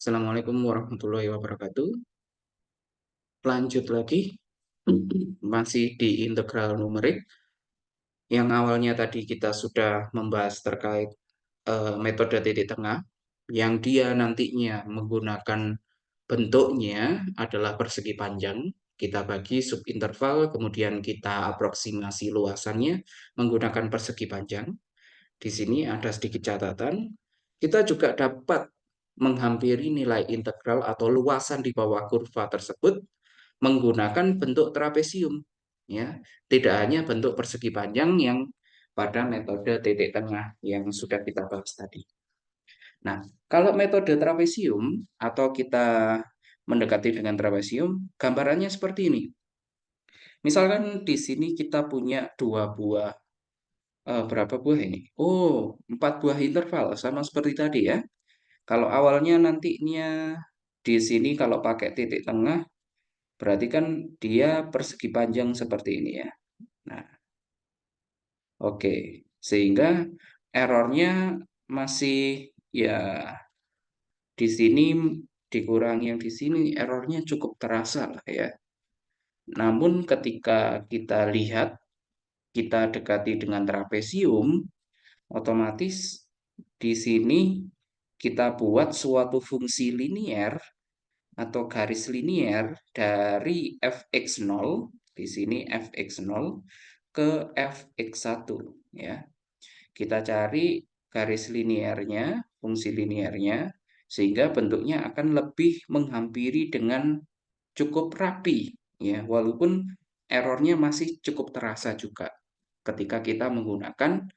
Assalamualaikum warahmatullahi wabarakatuh. Lanjut lagi, masih di integral numerik. Yang awalnya tadi kita sudah membahas terkait metode titik tengah, yang dia nantinya menggunakan bentuknya adalah persegi panjang. Kita bagi subinterval, kemudian kita aproksimasi luasannya menggunakan persegi panjang. Di sini ada sedikit catatan. Kita juga dapat menghampiri nilai integral atau luasan di bawah kurva tersebut menggunakan bentuk trapesium, ya. Tidak hanya bentuk persegi panjang yang pada metode titik tengah yang sudah kita bahas tadi. Nah, kalau metode trapesium atau kita mendekati dengan trapesium, gambarannya seperti ini. Misalkan di sini kita punya dua buah, berapa buah ini? Oh, 4 buah interval, sama seperti tadi ya. Kalau awalnya nantinya di sini kalau pakai titik tengah, berarti kan dia persegi panjang seperti ini ya. Nah, oke. Sehingga errornya masih ya di sini dikurangi yang di sini errornya cukup terasa lah ya. Namun ketika kita lihat, kita dekati dengan trapesium, otomatis di sini kita buat suatu fungsi linier atau garis linier dari fx0, di sini fx0 ke fx1 ya. Kita cari garis liniernya, fungsi liniernya, sehingga bentuknya akan lebih menghampiri dengan cukup rapi ya, walaupun errornya masih cukup terasa juga ketika kita menggunakan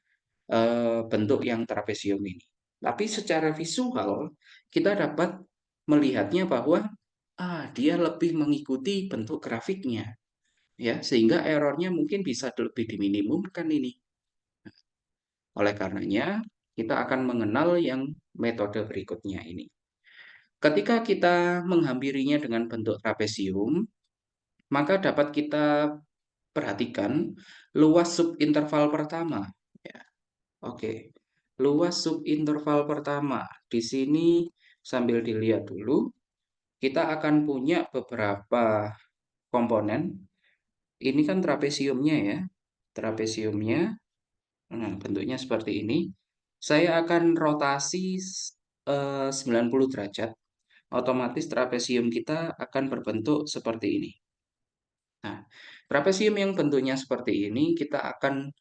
bentuk yang trapesium ini. Tapi secara visual kita dapat melihatnya bahwa dia lebih mengikuti bentuk grafiknya ya, sehingga errornya mungkin bisa lebih diminimumkan ini. Oleh karenanya kita akan mengenal yang metode berikutnya ini. Ketika kita menghampirinya dengan bentuk trapesium, maka dapat kita perhatikan luas subinterval pertama. Ya, oke, luas subinterval pertama. Di sini sambil dilihat dulu, kita akan punya beberapa komponen. Ini kan trapesiumnya ya. Trapesiumnya, nah, bentuknya seperti ini. Saya akan rotasi 90 derajat. Otomatis trapesium kita akan berbentuk seperti ini. Nah, trapesium yang bentuknya seperti ini kita akan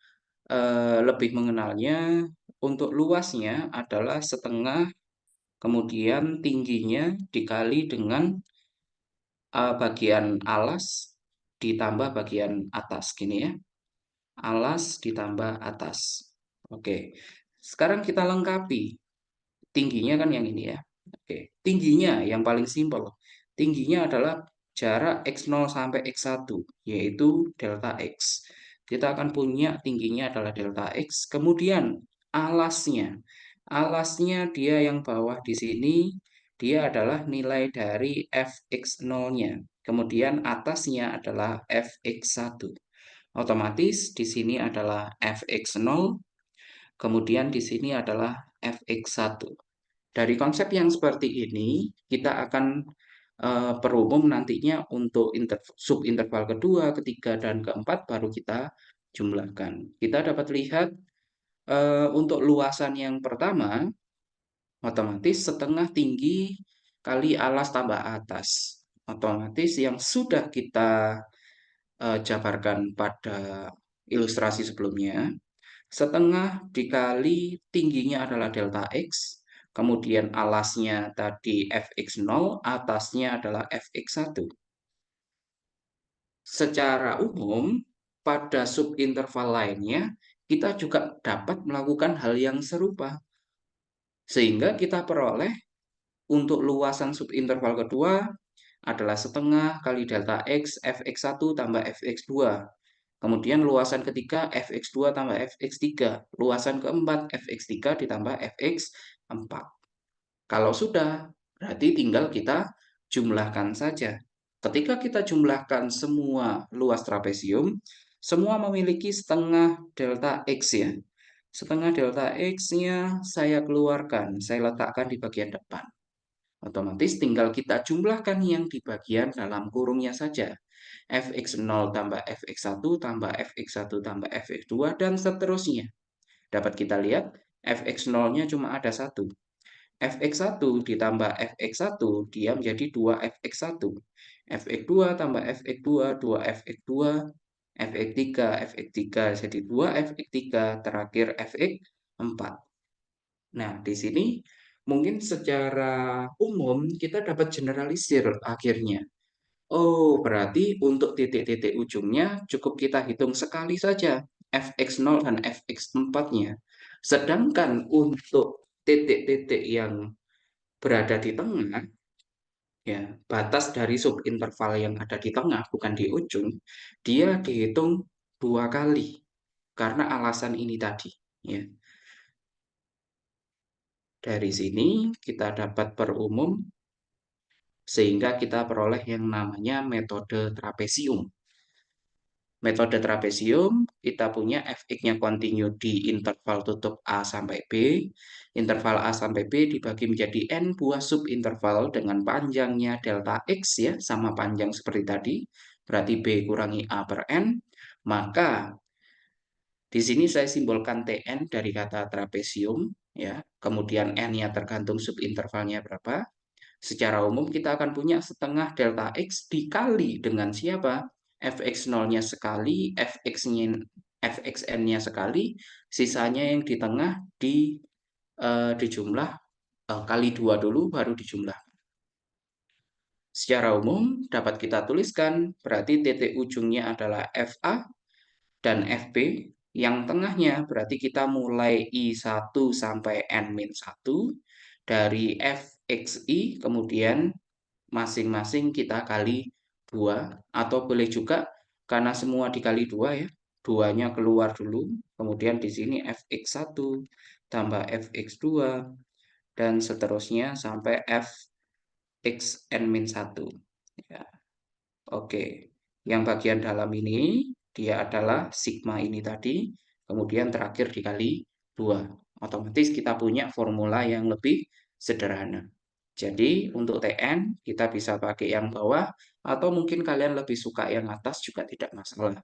lebih mengenalnya. Untuk luasnya adalah setengah, kemudian tingginya dikali dengan bagian alas ditambah bagian atas, gini ya. Alas ditambah atas. Oke, sekarang kita lengkapi. Tingginya kan yang ini ya. Oke, tingginya yang paling simpel. Tingginya adalah jarak x0 sampai x1, yaitu delta x. Kita akan punya tingginya adalah delta x. Kemudian alasnya. Alasnya dia yang bawah di sini, dia adalah nilai dari fx0-nya. Kemudian atasnya adalah fx1. Otomatis di sini adalah fx0, kemudian di sini adalah fx1. Dari konsep yang seperti ini, kita akan perumum nantinya untuk subinterval kedua, ketiga, dan keempat baru kita jumlahkan. Kita dapat lihat untuk luasan yang pertama, otomatis setengah tinggi kali alas tambah atas. Otomatis yang sudah kita jabarkan pada ilustrasi sebelumnya, setengah dikali tingginya adalah delta x, kemudian alasnya tadi fx0, atasnya adalah fx1. Secara umum, pada subinterval lainnya, kita juga dapat melakukan hal yang serupa. Sehingga kita peroleh untuk luasan subinterval kedua adalah setengah kali delta x, fx1 tambah fx2. Kemudian luasan ketiga fx2 tambah fx3. Luasan keempat fx3 ditambah fx4. Kalau sudah, berarti tinggal kita jumlahkan saja. Ketika kita jumlahkan semua luas trapesium, semua memiliki setengah delta x ya. Setengah delta x-nya saya keluarkan, saya letakkan di bagian depan. Otomatis tinggal kita jumlahkan yang di bagian dalam kurungnya saja. Fx0 tambah Fx1 tambah Fx1 tambah Fx2 dan seterusnya. Dapat kita lihat Fx0-nya cuma ada satu. Fx1 ditambah Fx1 dia menjadi 2Fx1. Fx2 tambah Fx2, 2Fx2, Fx3, Fx3 jadi 2Fx3, terakhir Fx4. Nah, di sini mungkin secara umum kita dapat generalisir akhirnya. Oh, berarti untuk titik-titik ujungnya cukup kita hitung sekali saja Fx0 dan Fx4-nya. Sedangkan untuk titik-titik yang berada di tengah, ya, batas dari subinterval yang ada di tengah, bukan di ujung, dia dihitung 2 kali. Karena alasan ini tadi. Ya. Dari sini kita dapat perumum sehingga kita peroleh yang namanya metode trapesium. Metode trapesium, kita punya fx-nya kontinu di interval tutup A sampai B. Interval A sampai B dibagi menjadi n buah subinterval dengan panjangnya delta x ya, sama panjang seperti tadi. Berarti B kurangi A per n. Maka di sini saya simbolkan Tn dari kata trapesium ya. Kemudian n-nya tergantung subintervalnya berapa. Secara umum kita akan punya setengah delta x dikali dengan siapa? Fx0-nya sekali, Fxn-nya sekali, sisanya yang di tengah dijumlah kali 2 dulu baru dijumlah. Secara umum dapat kita tuliskan berarti titik ujungnya adalah Fa dan Fb. Yang tengahnya berarti kita mulai I1 sampai N-1 dari Fxi kemudian masing-masing kita kali 2 atau boleh juga karena semua dikali 2 ya. 2-nya keluar dulu, kemudian di sini Fx1 tambah Fx2 dan seterusnya sampai Fxn-1. Ya. Oke. Yang bagian dalam ini dia adalah sigma ini tadi, kemudian terakhir dikali 2. Otomatis kita punya formula yang lebih sederhana. Jadi untuk Tn kita bisa pakai yang bawah atau mungkin kalian lebih suka yang atas juga tidak masalah.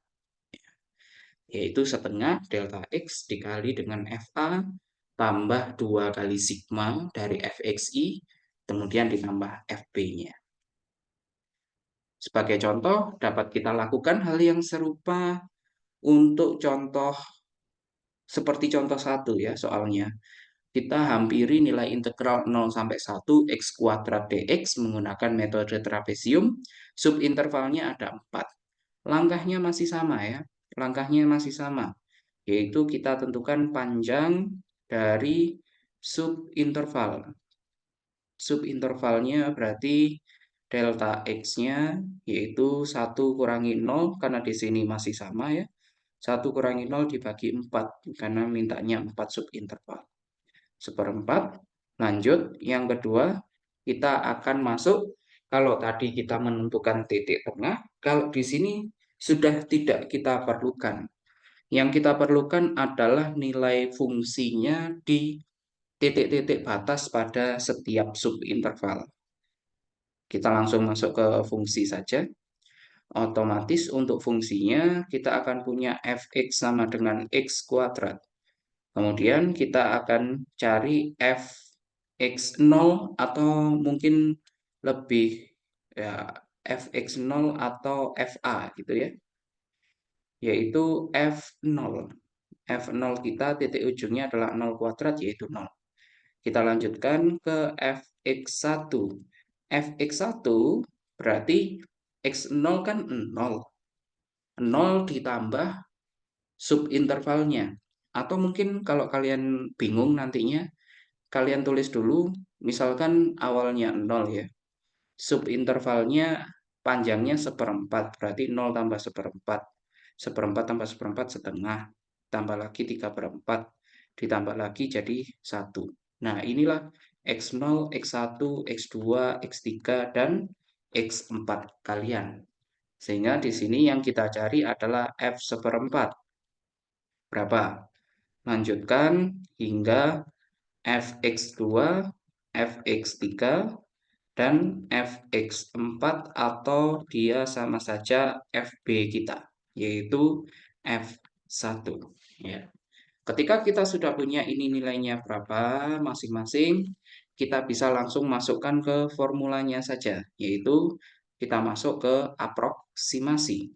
Yaitu setengah delta X dikali dengan Fa tambah 2 kali sigma dari Fxi kemudian ditambah Fb-nya. Sebagai contoh dapat kita lakukan hal yang serupa untuk contoh seperti contoh 1 ya soalnya. Kita hampiri nilai integral 0 sampai 1 x kuadrat dx menggunakan metode trapesium. Subintervalnya ada 4. Langkahnya masih sama ya. Langkahnya masih sama. Yaitu kita tentukan panjang dari subinterval. Subintervalnya berarti delta x-nya yaitu 1 kurangi 0 karena di sini masih sama ya. 1 kurangi 0 dibagi 4 karena mintanya 4 subinterval. 1/4. Lanjut, yang kedua, kita akan masuk, kalau tadi kita menentukan titik tengah, kalau di sini sudah tidak kita perlukan. Yang kita perlukan adalah nilai fungsinya di titik-titik batas pada setiap subinterval. Kita langsung masuk ke fungsi saja. Otomatis untuk fungsinya kita akan punya fx sama dengan x kuadrat. Kemudian kita akan cari fx0 atau mungkin lebih ya fx0 atau fa gitu ya. Yaitu f0. F0 kita titik ujungnya adalah 0 kuadrat yaitu 0. Kita lanjutkan ke fx1. Fx1 berarti x0 kan 0. 0 ditambah subintervalnya. Atau mungkin kalau kalian bingung nantinya, kalian tulis dulu, misalkan awalnya 0 ya. Subintervalnya panjangnya 1/4, berarti 0 tambah 1/4. 1/4 tambah 1/4 setengah. Tambah lagi 3/4. Ditambah lagi jadi 1. Nah inilah X0, X1, X2, X3, dan X4 kalian. Sehingga di sini yang kita cari adalah F1/4. Berapa? Lanjutkan hingga fx2, fx3, dan fx4 atau dia sama saja fb kita, yaitu f1. Ya. Ketika kita sudah punya ini nilainya berapa masing-masing, kita bisa langsung masukkan ke formulanya saja, yaitu kita masuk ke aproksimasi.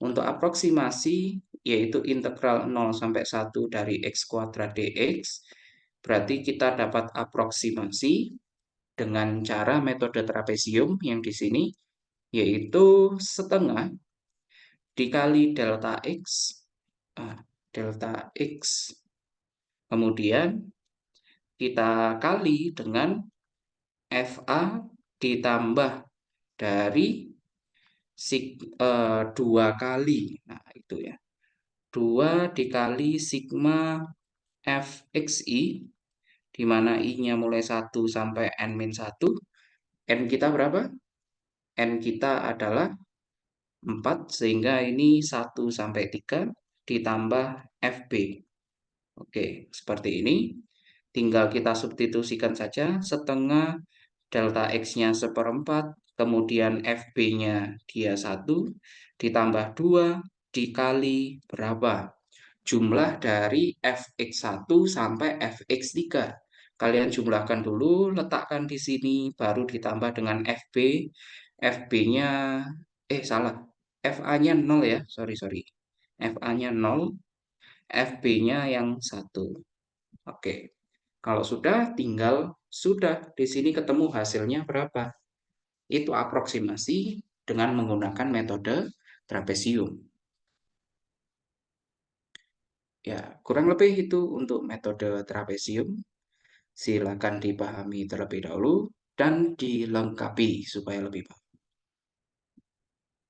Untuk aproksimasi, yaitu integral 0 sampai 1 dari x kuadrat dx, berarti kita dapat aproksimasi dengan cara metode trapesium yang di sini, yaitu setengah dikali delta x, delta x, kemudian kita kali dengan FA ditambah dari 2 kali. Nah, itu ya. 2 dikali sigma Fxi, di mana I-nya mulai 1 sampai N-1. N kita berapa? N kita adalah 4, sehingga ini 1 sampai 3 ditambah Fb. Oke, seperti ini. Tinggal kita substitusikan saja setengah delta X-nya seperempat, kemudian FB-nya dia 1, ditambah 2, dikali berapa? Jumlah dari Fx1 sampai Fx3. Kalian jumlahkan dulu, letakkan di sini, baru ditambah dengan FB. FB-nya, salah. FA-nya 0 ya, sorry. FA-nya 0, FB-nya yang 1. Oke. Kalau sudah, di sini ketemu hasilnya berapa. Itu aproksimasi dengan menggunakan metode trapesium. Ya, kurang lebih itu untuk metode trapesium. Silakan dipahami terlebih dahulu dan dilengkapi supaya lebih baik.